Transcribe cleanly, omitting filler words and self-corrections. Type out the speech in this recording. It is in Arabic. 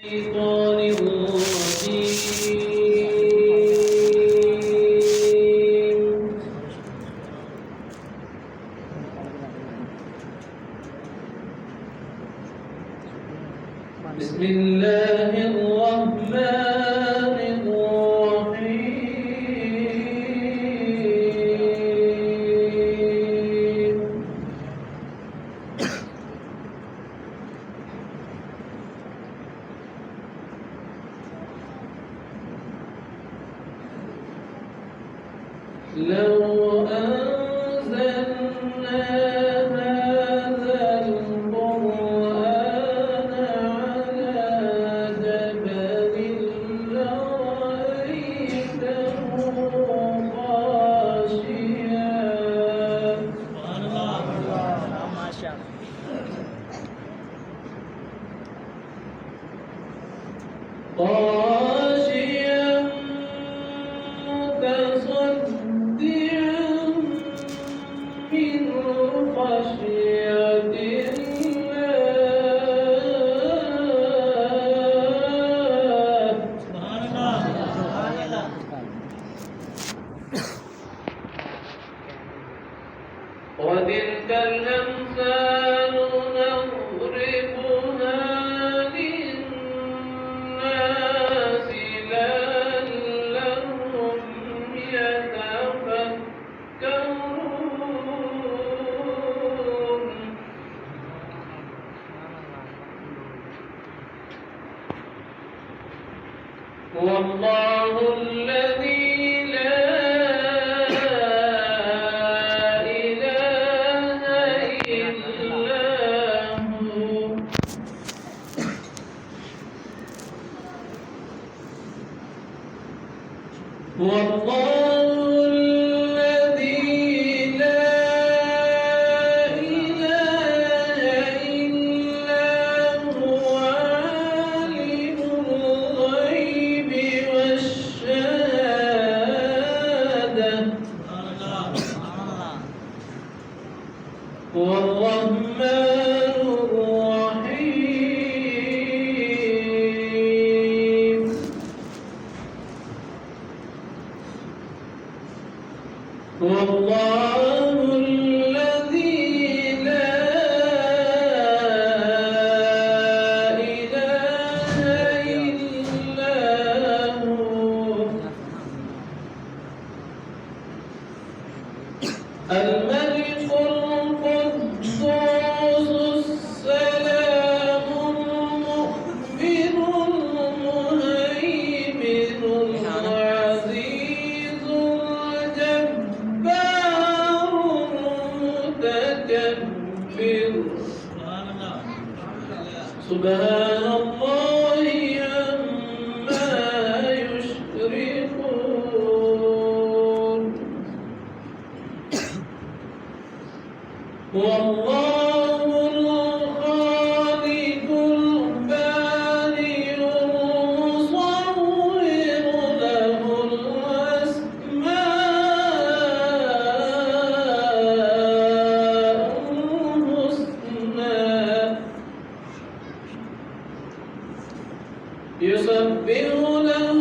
الشيطان الرجيم. بسم الله الرحمن الرحيم. لو أنزلنا هذا القرآن على جبل لرأيته خاشعا متصدعا من خشية الله. وتلك الأمثال نضربها للناس لعلهم يتفكرون. والله الذي لا إله إلا هو. والله الذي لا إله إلا هو عالم الغيب والشهادة. والرحمن الرحيم. والله الذي لا إله إلا هو. الملك القدوس السلام المؤمن المهيمن العزيز الجبار المتكبر. سبحان الله عما يشركون. والله الخالق البارئ المصور له الأسماء الحسنى. يسبح له